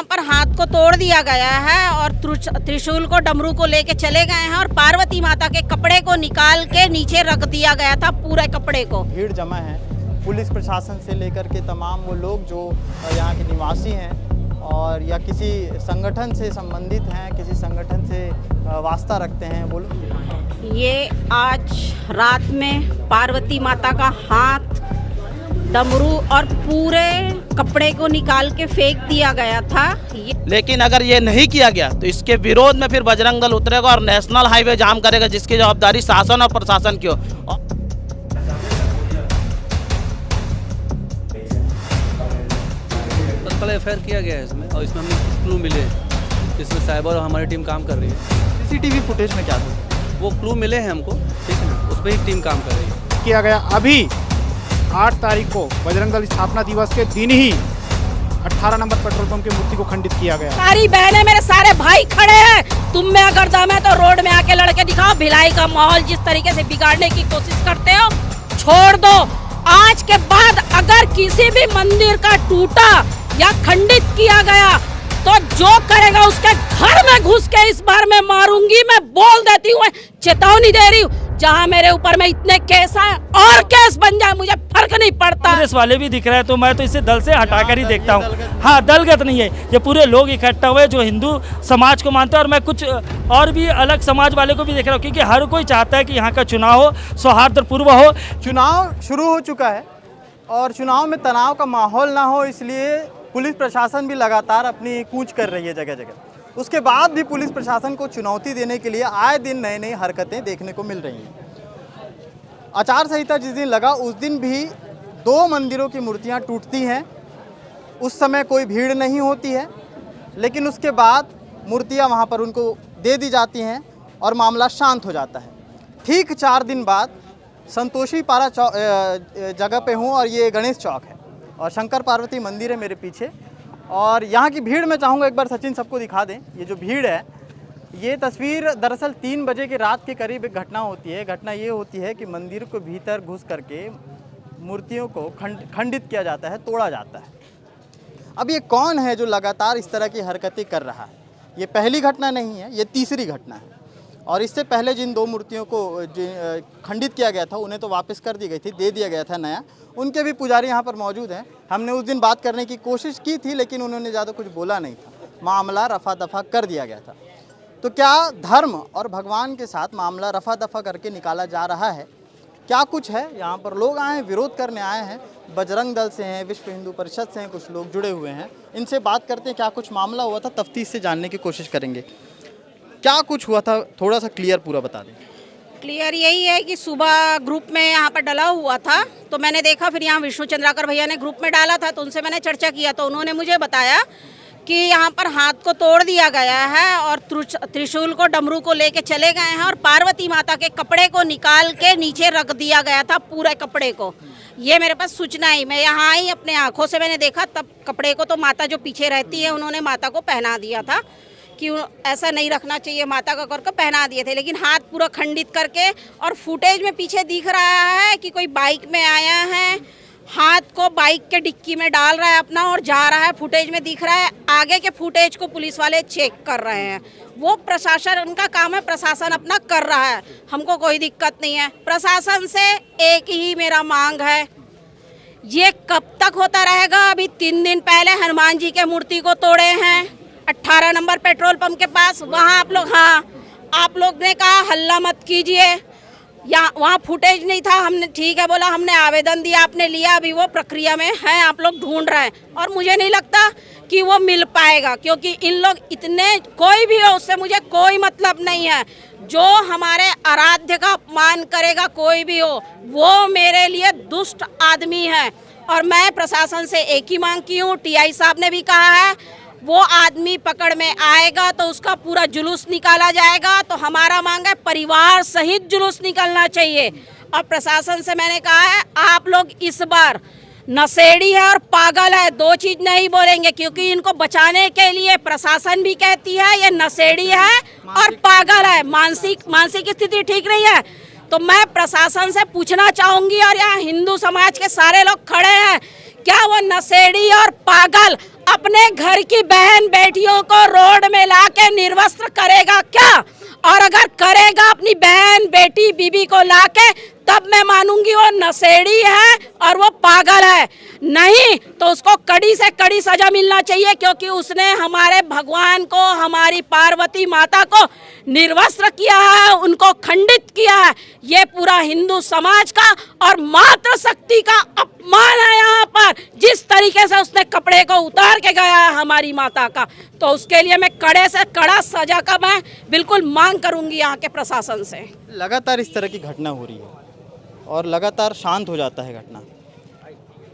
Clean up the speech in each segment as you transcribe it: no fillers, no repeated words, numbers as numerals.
यहाँ पर हाथ को तोड़ दिया गया है और त्रिशूल को, डमरू को लेके चले गए हैं और पार्वती माता के कपड़े को निकाल के नीचे रख दिया गया था, पूरे कपड़े को। भीड़ जमा है, पुलिस प्रशासन से लेकर के तमाम वो लोग जो यहाँ के निवासी हैं और या किसी संगठन से संबंधित हैं, किसी संगठन से वास्ता रखते हैं, बोलो। ये आज रात में पार्वती माता का हाथ, डमरू और पूरे कपड़े को निकाल के फेंक दिया गया था। लेकिन अगर ये नहीं किया गया तो इसके विरोध में फिर बजरंग दल उतरेगा और नेशनल हाईवे जाम करेगा, जिसकी जवाबदारी शासन और प्रशासन की हो। कल एफआईआर किया गया है इसमें और इसमें हमें क्लू मिले जिसमें साइबर और हमारी टीम काम कर रही है। सीसीटीवी फुटेज में क्या था? वो क्लू मिले हैं हमको, ठीक है ना, उस पर ही टीम काम कर रही है। किया गया अभी 8 तारीख को बजरंग दल स्थापना दिवस के दिन ही 18 नंबर पेट्रोल पंप की मूर्ति को खंडित किया गया। सारी बहनें, मेरे सारे भाई खड़े हैं, तुम में अगर दम है तो रोड में आके लड़के दिखाओ। भिलाई का माहौल जिस तरीके से बिगाड़ने की कोशिश करते हो, छोड़ दो। आज के बाद अगर किसी भी मंदिर का टूटा या खंडित किया गया तो जो करेगा उसके घर में घुस के इस बार मैं मारूंगी। मैं बोल देती हूँ, चेतावनी दे रही हूँ। जहाँ मेरे ऊपर में इतने केस हैं और केस बन जाए, मुझे फर्क नहीं पड़ता। कांग्रेस वाले भी दिख रहे हैं तो मैं तो इसे दल से हटाकर ही देखता हूँ। हाँ, दलगत नहीं है, ये पूरे लोग इकट्ठा हुए जो हिंदू समाज को मानते हैं। और मैं कुछ और भी अलग समाज वाले को भी देख रहा हूँ, क्योंकि हर कोई चाहता है कि यहाँ का चुनाव हो, सौहार्दपूर्व हो। चुनाव शुरू हो चुका है और चुनाव में तनाव का माहौल ना हो, इसलिए पुलिस प्रशासन भी लगातार अपनी कूच कर रही है जगह जगह। उसके बाद भी पुलिस प्रशासन को चुनौती देने के लिए आए दिन नई नई हरकतें देखने को मिल रही हैं। आचार संहिता जिस दिन लगा उस दिन भी 2 मंदिरों की मूर्तियां टूटती हैं। उस समय कोई भीड़ नहीं होती है, लेकिन उसके बाद मूर्तियां वहां पर उनको दे दी जाती हैं और मामला शांत हो जाता है। ठीक 4 दिन बाद संतोषी पारा जगह पे हूँ और ये गणेश चौक है और शंकर पार्वती मंदिर है मेरे पीछे। और यहाँ की भीड़ मैं चाहूँगा एक बार सचिन सबको दिखा दें। ये जो भीड़ है, ये तस्वीर दरअसल 3 बजे के रात के करीब एक घटना होती है। घटना ये होती है कि मंदिर के भीतर घुस करके मूर्तियों को खंडित किया जाता है, तोड़ा जाता है। अब ये कौन है जो लगातार इस तरह की हरकतें कर रहा है? ये पहली घटना नहीं है, ये तीसरी घटना है। और इससे पहले जिन 2 मूर्तियों को खंडित किया गया था उन्हें तो वापस कर दी गई थी, दे दिया गया था नया। उनके भी पुजारी यहाँ पर मौजूद हैं। हमने उस दिन बात करने की कोशिश की थी, लेकिन उन्होंने ज़्यादा कुछ बोला नहीं था, मामला रफा दफा कर दिया गया था। तो क्या धर्म और भगवान के साथ मामला रफा दफा करके निकाला जा रहा है? क्या कुछ है? यहाँ पर लोग आए हैं, विरोध करने आए हैं। बजरंग दल से हैं, विश्व हिंदू परिषद से हैं, कुछ लोग जुड़े हुए हैं। इनसे बात करते हैं, क्या कुछ मामला हुआ था, तफ्तीश से जानने की कोशिश करेंगे। क्या कुछ हुआ था, थोड़ा सा क्लियर पूरा बता दें। क्लियर यही है कि सुबह ग्रुप में यहाँ पर डला हुआ था, तो मैंने देखा, फिर यहाँ विष्णु चंद्राकर भैया ने ग्रुप में डाला था, तो उनसे मैंने चर्चा किया, तो उन्होंने मुझे बताया कि यहाँ पर हाथ को तोड़ दिया गया है और त्रिशूल को, डमरू को लेके चले गए हैं और पार्वती माता के कपड़े को निकाल के नीचे रख दिया गया था, पूरे कपड़े को। ये मेरे पास सूचना ही, मैं यहाँ आई, अपने आँखों से मैंने देखा। तब कपड़े को तो माता जो पीछे रहती है उन्होंने माता को पहना दिया था कि ऐसा नहीं रखना चाहिए, माता का करके पहना दिए थे, लेकिन हाथ पूरा खंडित करके। और फुटेज में पीछे दिख रहा है कि कोई बाइक में आया है, हाथ को बाइक के डिक्की में डाल रहा है अपना और जा रहा है, फुटेज में दिख रहा है। आगे के फुटेज को पुलिस वाले चेक कर रहे हैं। वो प्रशासन, उनका काम है, प्रशासन अपना कर रहा है, हमको कोई दिक्कत नहीं है। प्रशासन से एक ही मेरा मांग है, ये कब तक होता रहेगा? अभी 3 दिन पहले हनुमान जी के मूर्ति को तोड़े हैं 18 नंबर पेट्रोल पंप के पास। वहाँ आप लोग ने कहा हल्ला मत कीजिए, या वहाँ फुटेज नहीं था। हमने ठीक है बोला, हमने आवेदन दिया, आपने लिया, अभी वो प्रक्रिया में है, आप लोग ढूंढ रहे हैं। और मुझे नहीं लगता कि वो मिल पाएगा, क्योंकि इन लोग इतने, कोई भी हो उससे मुझे कोई मतलब नहीं है। जो हमारे आराध्य का अपमान करेगा, कोई भी हो, वो मेरे लिए दुष्ट आदमी है। और मैं प्रशासन से एक ही मांग की हूँ, टीआई साहब ने भी कहा है, वो आदमी पकड़ में आएगा तो उसका पूरा जुलूस निकाला जाएगा। तो हमारा मांग है, परिवार सहित जुलूस निकलना चाहिए। और प्रशासन से मैंने कहा है, आप लोग इस बार नशेड़ी है और पागल है, 2 चीज नहीं बोलेंगे, क्योंकि इनको बचाने के लिए प्रशासन भी कहती है ये नशेड़ी है और पागल है, मानसिक स्थिति ठीक नहीं है। तो मैं प्रशासन से पूछना चाहूंगी, और यहाँ हिंदू समाज के सारे लोग खड़े हैं, क्या वो नशेड़ी और पागल अपने घर की बहन बेटियों को रोड में लाके निर्वस्त्र करेगा क्या? और अगर करेगा अपनी बहन बेटी बीबी को लाके, तब मैं मानूंगी वो नशेड़ी है और वो पागल है। नहीं तो उसको कड़ी से कड़ी सजा मिलना चाहिए, क्योंकि उसने हमारे भगवान को, हमारी पार्वती माता को निर्वस्त्र किया है, उनको खंडित किया है। ये पूरा हिंदू समाज का और मातृशक्ति का अपमान है यहाँ पर, जिस तरीके से उसने कपड़े को उतार के गया है हमारी माता का। तो उसके लिए मैं कड़े से कड़ा सजा का मैं बिल्कुल मांग करूंगी यहाँ के प्रशासन से। लगातार इस तरह की घटना हो रही है और लगातार शांत हो जाता है घटना,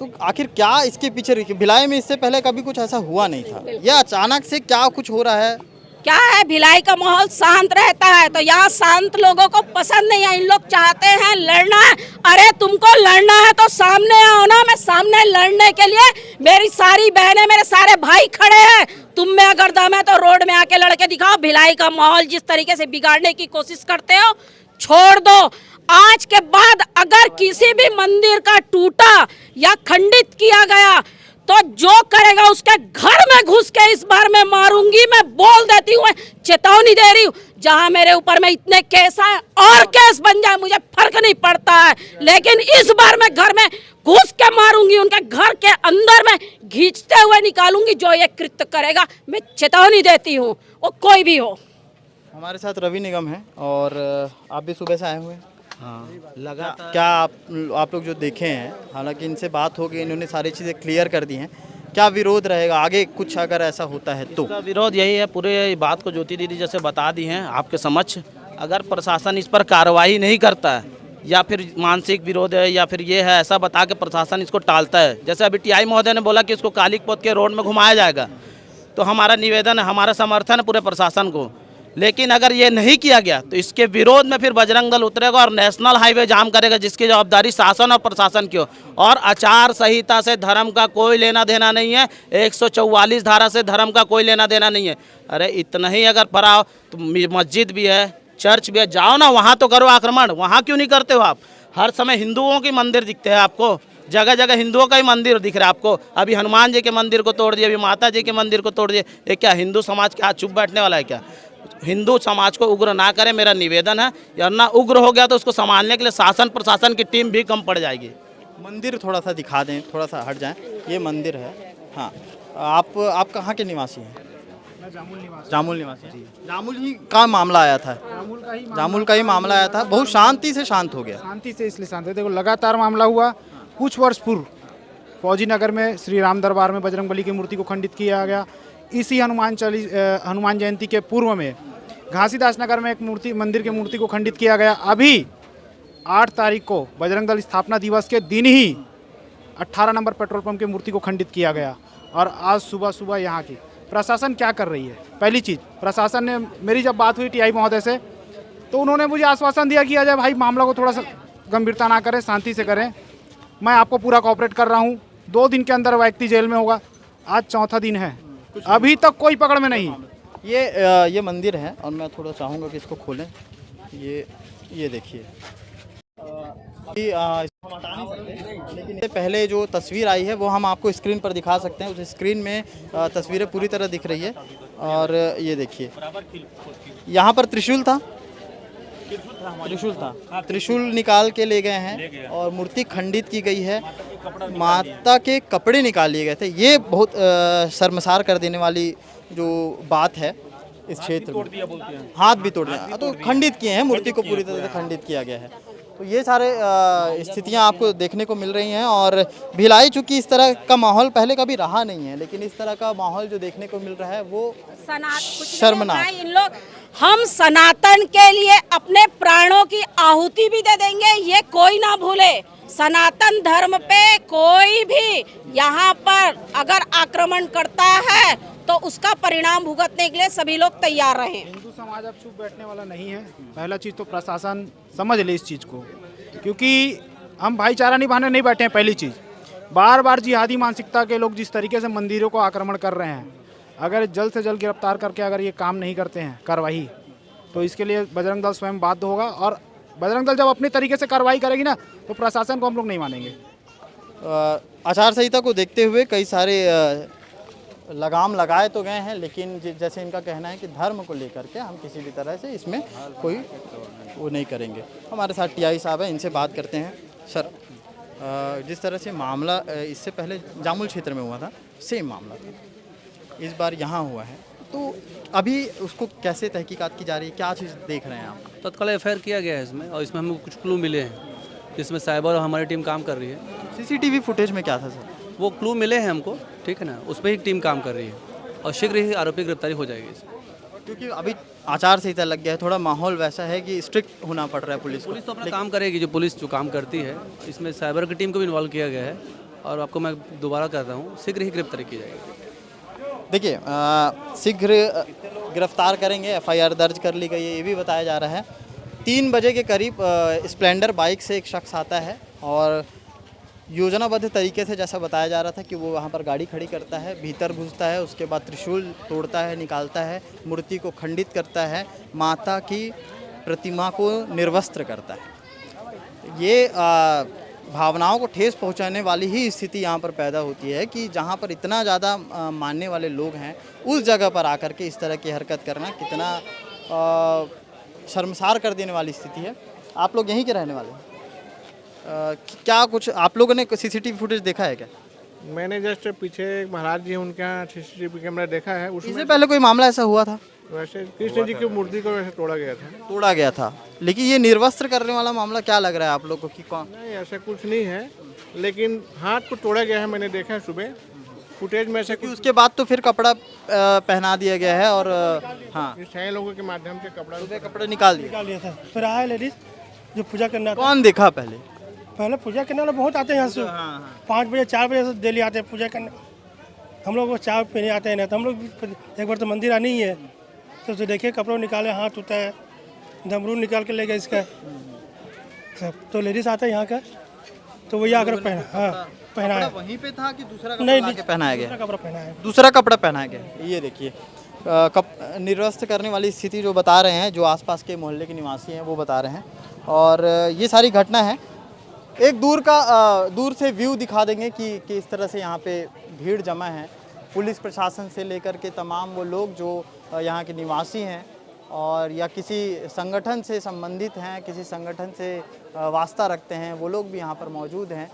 तो आखिर क्या इसके पीछे? भिलाई में इससे पहले कभी कुछ ऐसा हुआ नहीं था, या अचानक से क्या कुछ हो रहा है? क्या है, भिलाई का माहौल शांत रहता है, तो यहाँ शांत लोगों को पसंद नहीं है। इन लोग चाहते हैं लड़ना है। अरे तुमको लड़ना है तो सामने आओ ना। मैं सामने लड़ने के लिए, मेरी सारी बहनें, मेरे सारे भाई खड़े हैं। तुम में अगर दम है तो रोड में आके लड़के दिखाओ। भिलाई का माहौल जिस तरीके से बिगाड़ने की कोशिश करते हो, छोड़ दो। आज के बाद अगर किसी भी मंदिर का टूटा या खंडित किया गया तो जो करेगा उसके घर में घुस के इस बार मैं मारूंगी। मैं बोल देती हूँ, चेतावनी दे रही हूँ। जहां मेरे ऊपर में इतने केस हैं और केस बन जाए, मुझे फर्क नहीं पड़ता है, लेकिन इस बार मैं घर में घुस के मारूंगी। उनके घर के अंदर में खींचते हुए निकालूंगी जो ये कृत्य करेगा। मैं चेतावनी देती हूँ, वो कोई भी हो। हमारे साथ रवि निगम है और आप भी सुबह से आए हुए हैं। हाँ, लगातार क्या आप लोग जो देखे हैं, हालांकि इनसे बात हो गई, इन्होंने सारी चीज़ें क्लियर कर दी हैं, क्या विरोध रहेगा आगे कुछ अगर ऐसा होता है तो? इसका विरोध यही है, पूरे बात को ज्योति दीदी जैसे बता दी हैं आपके समक्ष। अगर प्रशासन इस पर कार्रवाई नहीं करता है, या फिर मानसिक विरोध है, या फिर ये है, ऐसा बता के प्रशासन इसको टालता है। जैसे अभी टीआई महोदय ने बोला कि इसको कालिक पोत के रोड में घुमाया जाएगा, तो हमारा निवेदन है, हमारा समर्थन है पूरे प्रशासन को। लेकिन अगर ये नहीं किया गया तो इसके विरोध में फिर बजरंग दल उतरेगा और नेशनल हाईवे जाम करेगा, जिसकी जवाबदारी शासन और प्रशासन की हो। और आचार संहिता से धर्म का कोई लेना देना नहीं है, 144 धारा से धर्म का कोई लेना देना नहीं है। अरे इतना ही अगर पराओ तो मस्जिद भी है, चर्च भी है, जाओ ना वहाँ तो करो आक्रमण। वहाँ क्यों नहीं करते हो आप? हर समय हिंदुओं के मंदिर दिखते हैं आपको, जगह जगह हिंदुओं का ही मंदिर दिख रहा है आपको। अभी हनुमान जी के मंदिर को तोड़ दिए, अभी माता जी के मंदिर को तोड़ दिए। ये क्या हिंदू समाज के हाथ चुप बैठने वाला है क्या? हिंदू समाज को उग्र ना करें, मेरा निवेदन है। या ना उग्र हो गया तो उसको संभालने के लिए शासन प्रशासन की टीम भी कम पड़ जाएगी। मंदिर थोड़ा सा दिखा दें, थोड़ा सा हट जाएं। ये मंदिर है। हाँ, आप कहाँ के निवासी हैं? मैं जामुल निवासी। जामुल निवासी। जामुल ही का मामला आया था? जामुल का ही मामला आया था। बहुत शांति से शांत हो गया। शांति से इसलिए शांत है, देखो लगातार मामला हुआ। कुछ वर्ष पूर्व फौजी नगर में श्री राम दरबार में बजरंगबली की मूर्ति को खंडित किया गया। इसी हनुमान जयंती के पूर्व में घासीदास नगर में एक मंदिर की मूर्ति को खंडित किया गया। अभी 8 तारीख को बजरंग दल स्थापना दिवस के दिन ही 18 नंबर पेट्रोल पंप की मूर्ति को खंडित किया गया। और आज सुबह यहाँ की प्रशासन क्या कर रही है? पहली चीज़, प्रशासन ने, मेरी जब बात हुई टीआई महोदय से, तो उन्होंने मुझे आश्वासन दिया कि अजय भाई मामला को थोड़ा सा गंभीरता ना करें, शांति से करें, मैं आपको पूरा कोऑपरेट कर रहा हूँ, 2 दिन के अंदर व्यक्ति जेल में होगा। आज 4था दिन है, अभी तक कोई पकड़ में नहीं। ये मंदिर है और मैं थोड़ा चाहूँगा कि इसको खोलें। ये देखिए, लेकिन इससे पहले जो तस्वीर आई है वो हम आपको स्क्रीन पर दिखा सकते हैं। उस स्क्रीन में तस्वीरें पूरी तरह दिख रही है। और ये देखिए, यहाँ पर त्रिशूल था, त्रिशूल निकाल के ले गए हैं और मूर्ति खंडित की गई है। माता के कपड़े निकाल लिए गए थे। ये बहुत शर्मसार कर देने वाली जो बात है इस क्षेत्र में। हाथ भी तोड़ दिया, तो खंडित किए हैं, मूर्ति को पूरी तरह से खंडित किया गया है। तो ये सारे स्थितियां आपको देखने को मिल रही हैं। और भिलाई चूँकि इस तरह का माहौल पहले कभी रहा नहीं है, लेकिन इस तरह का माहौल जो देखने को मिल रहा है वो शर्मनाक। इन लोग, हम सनातन के लिए अपने प्राणों की आहुति भी दे देंगे, ये कोई ना भूले। सनातन धर्म पे कोई भी यहाँ पर अगर आक्रमण करता है तो उसका परिणाम भुगतने के लिए सभी लोग तैयार रहें। हिंदू समाज अब चुप बैठने वाला नहीं है। पहला चीज़ तो प्रशासन समझ ले इस चीज़ को, क्योंकि हम भाईचारा निभाने नहीं बैठे हैं। पहली चीज़, बार बार जिहादी मानसिकता के लोग जिस तरीके से मंदिरों को आक्रमण कर रहे हैं, अगर जल्द से जल्द गिरफ्तार करके अगर ये काम नहीं करते हैं कार्रवाई, तो इसके लिए बजरंग दल स्वयं बाध्य होगा। और बजरंग दल जब अपने तरीके से कार्रवाई करेगी ना, तो प्रशासन को हम लोग नहीं मानेंगे। आचार संहिता को देखते हुए कई सारे लगाम लगाए तो गए हैं, लेकिन जैसे इनका कहना है कि धर्म को लेकर के हम किसी भी तरह से इसमें कोई वो नहीं करेंगे। हमारे साथ टीआई साहब हैं, इनसे बात करते हैं। सर, जिस तरह से मामला इससे पहले जामुल क्षेत्र में हुआ था, सेम मामला था, इस बार यहाँ हुआ है, तो अभी उसको कैसे तहकीकात की जा रही है, क्या चीज़ देख रहे हैं आप? तत्काल एफआईआर किया गया है इसमें, और इसमें हमको कुछ क्लू मिले हैं जिसमें साइबर और हमारी टीम काम कर रही है। सीसीटीवी फुटेज में क्या था सर? वो क्लू मिले हैं हमको, ठीक है ना, उस पर ही टीम काम कर रही है और शीघ्र ही आरोपी की गिरफ्तारी हो जाएगी इसमें। क्योंकि अभी आचार संहिता लग गया है, थोड़ा माहौल वैसा है कि स्ट्रिक्ट होना पड़ रहा है पुलिस को। पुलिस तो अपना काम करेगी, जो पुलिस जो काम करती है, इसमें साइबर की टीम को भी इन्वॉल्व किया गया है, और आपको मैं दोबारा कहता हूँ शीघ्र ही गिरफ्तारी की जाएगी। देखिए, शीघ्र गिरफ्तार करेंगे, एफआईआर दर्ज कर ली गई है, ये भी बताया जा रहा है। 3 बजे के करीब स्प्लेंडर बाइक से एक शख्स आता है और योजनाबद्ध तरीके से, जैसा बताया जा रहा था कि वो वहाँ पर गाड़ी खड़ी करता है, भीतर घुसता है, उसके बाद त्रिशूल तोड़ता है, निकालता है, मूर्ति को खंडित करता है, माता की प्रतिमा को निर्वस्त्र करता है। ये भावनाओं को ठेस पहुंचाने वाली ही स्थिति यहाँ पर पैदा होती है कि जहाँ पर इतना ज़्यादा मानने वाले लोग हैं, उस जगह पर आकर के इस तरह की हरकत करना कितना शर्मसार कर देने वाली स्थिति है। आप लोग यहीं के रहने वाले हैं? क्या कुछ आप लोगों ने सीसीटीवी फुटेज देखा है क्या? मैंने जस्ट पीछे एक महाराज जी हैं, उनके यहाँ सीसीटीवी कैमरा देखा है। उसमें इससे पहले कोई मामला ऐसा हुआ था? वैसे कृष्ण जी की मूर्ति को वैसे तोड़ा गया था। लेकिन ये निर्वस्त्र करने वाला मामला क्या लग रहा है आप लोग को कि कौन? नहीं, ऐसा कुछ नहीं है, लेकिन हाथ को तोड़ा गया है, मैंने देखा है सुबह फुटेज में। ऐसा क्योंकि उसके बाद तो फिर कपड़ा पहना दिया गया है और हाँ, छह लोगों के माध्यम से कपड़े निकाल दिए। लिया था। फिर आया लेडीज जो पूजा करना था। कौन देखा पहले? पहले पूजा करने वाले बहुत आते हैं यहाँ से, 5 बजे 4 बजे से डेली आते हैं पूजा करने। हम लोग वो चाय पीने आते हैं ना, तो हम लोग एक बार तो मंदिर आनी ही है, तो उसे देखे कपड़ों निकाले, हाथ उठा है, डमरू निकाल के ले गए इसका सब। तो लेडीज आता है यहाँ का, तो वही आकर पहनाया। वहीं पे था कि दूसरा नहीं, कपड़ा पहनाया गया? कपड़ा पहना है, दूसरा कपड़ा पहनाया गया। ये देखिए, निर्वस्त्र करने वाली स्थिति जो बता रहे हैं, जो आसपास के मोहल्ले के निवासी हैं वो बता रहे हैं, और ये सारी घटना है। एक दूर से व्यू दिखा देंगे कि इस तरह से यहाँ पे भीड़ जमा है। पुलिस प्रशासन से लेकर के तमाम वो लोग जो यहाँ के निवासी हैं और या किसी संगठन से संबंधित हैं, किसी संगठन से वास्ता रखते हैं, वो लोग भी यहाँ पर मौजूद हैं।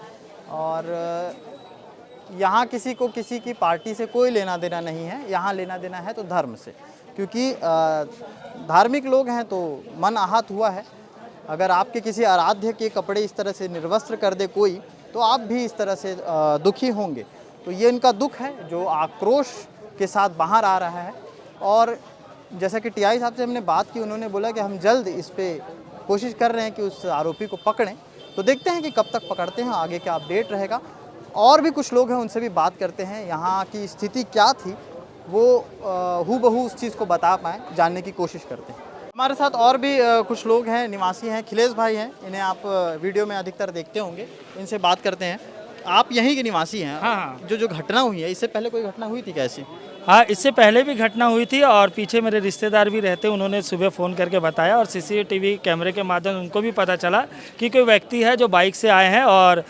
और यहाँ किसी को किसी की पार्टी से कोई लेना देना नहीं है, यहाँ लेना देना है तो धर्म से, क्योंकि धार्मिक लोग हैं तो मन आहत हुआ है। अगर आपके किसी आराध्य के कपड़े इस तरह से निर्वस्त्र कर दे कोई, तो आप भी इस तरह से दुखी होंगे। तो ये इनका दुख है जो आक्रोश के साथ बाहर आ रहा है। और जैसा कि टीआई साहब से हमने बात की, उन्होंने बोला कि हम जल्द इस पे कोशिश कर रहे हैं कि उस आरोपी को पकड़ें। तो देखते हैं कि कब तक पकड़ते हैं, आगे क्या अपडेट रहेगा। और भी कुछ लोग हैं, उनसे भी बात करते हैं, यहाँ की स्थिति क्या थी, वो हूबहू उस चीज़ को बता पाएँ, जानने की कोशिश करते हैं। हमारे साथ और भी कुछ लोग हैं, निवासी हैं, खिलेश भाई हैं, इन्हें आप वीडियो में अधिकतर देखते होंगे, इनसे बात करते हैं। आप यहीं के निवासी हैं? हाँ। जो घटना हुई है, इससे पहले कोई घटना हुई थी कैसी? हाँ, इससे पहले भी घटना हुई थी, और पीछे मेरे रिश्तेदार भी रहते, उन्होंने सुबह फ़ोन करके बताया, और सीसीटीवी कैमरे के माध्यम से उनको भी पता चला कि कोई व्यक्ति है जो बाइक से आए हैं और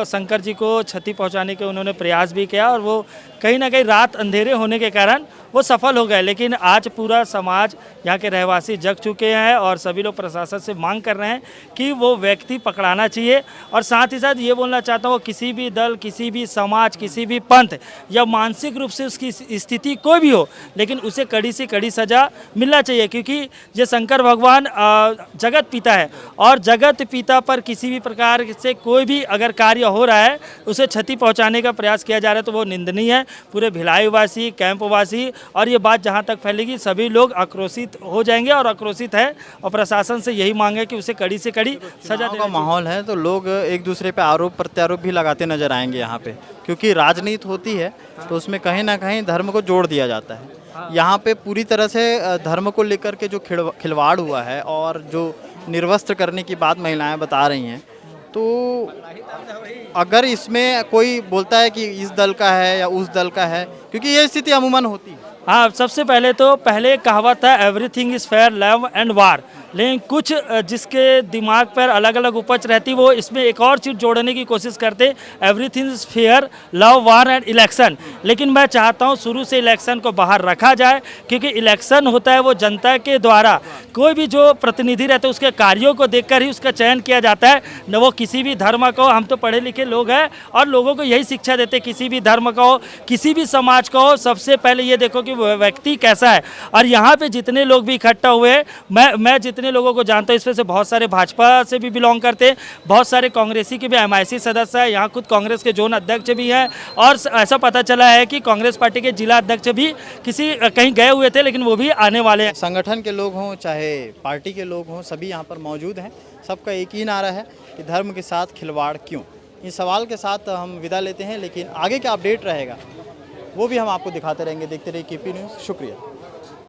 शंकर जी को क्षति पहुंचाने के उन्होंने प्रयास भी किया, और वो कहीं ना कहीं रात अंधेरे होने के कारण वो सफल हो गए। लेकिन आज पूरा समाज, यहाँ के रहवासी जग चुके हैं, और सभी लोग प्रशासन से मांग कर रहे हैं कि वो व्यक्ति पकड़ाना चाहिए। और साथ ही साथ ये बोलना चाहता हूँ, किसी भी दल, किसी भी समाज, किसी भी पंथ या मानसिक रूप से उसकी स्थिति कोई भी हो, लेकिन उसे कड़ी से कड़ी सजा मिलना चाहिए, क्योंकि ये शंकर भगवान जगत पिता है, और जगत पिता पर किसी भी प्रकार से कोई भी अगर कार्य हो रहा है, उसे क्षति पहुँचाने का प्रयास किया जा रहा है, तो वो निंदनीय है। पूरे भिलाई वासी, कैंप वासी, और ये बात जहाँ तक फैलेगी सभी लोग आक्रोशित हो जाएंगे, और आक्रोशित है, और प्रशासन से यही मांग है कि उसे कड़ी से कड़ी सजा का माहौल है, तो लोग एक दूसरे पे आरोप प्रत्यारोप भी लगाते नजर आएंगे यहाँ पे, क्योंकि राजनीति होती है तो उसमें कहीं ना कहीं धर्म को जोड़ दिया जाता है। यहाँ पे पूरी तरह से धर्म को लेकर के जो खिलवाड़ हुआ है, और जो निर्वस्त्र करने की बात महिलाएं बता रही हैं, तो अगर इसमें कोई बोलता है कि इस दल का है या उस दल का है, क्योंकि ये स्थिति अमूमन होती है, हाँ, सबसे पहले कहावत है everything is fair love and वार, लेकिन कुछ जिसके दिमाग पर अलग अलग उपज रहती वो इसमें एक और चीज़ जोड़ने की कोशिश करते, everything is fair love war and election. लेकिन मैं चाहता हूँ शुरू से इलेक्शन को बाहर रखा जाए, क्योंकि इलेक्शन होता है वो जनता के द्वारा, कोई भी जो प्रतिनिधि रहते हैं उसके कार्यों को देखकर ही उसका चयन किया जाता है, न वो किसी भी धर्म का हो। हम तो पढ़े लिखे लोग हैं और लोगों को यही शिक्षा देते, किसी भी धर्म का हो, किसी भी समाज का हो, सबसे पहले ये देखो कि वो व्यक्ति कैसा है। और यहाँ पे जितने लोग भी इकट्ठा हुए हैं, मैं जितने लोगों को जानता हूँ इसमें से बहुत सारे भाजपा से भी बिलोंग करते हैं, बहुत सारे कांग्रेसी के भी MIC सदस्य हैं, यहाँ खुद कांग्रेस के जोन अध्यक्ष भी हैं, और ऐसा पता चला है कि कांग्रेस पार्टी के जिला अध्यक्ष भी कहीं गए हुए थे, लेकिन वो भी आने वाले हैं। संगठन के लोग हों चाहे पार्टी के लोग हों, सभी यहाँ पर मौजूद हैं। सबका एक ही नारा है कि धर्म के साथ खिलवाड़ क्यों। इस सवाल के साथ हम विदा लेते हैं, लेकिन आगे क्या अपडेट रहेगा वो भी हम आपको दिखाते रहेंगे। देखते रहिए KP न्यूज़। शुक्रिया।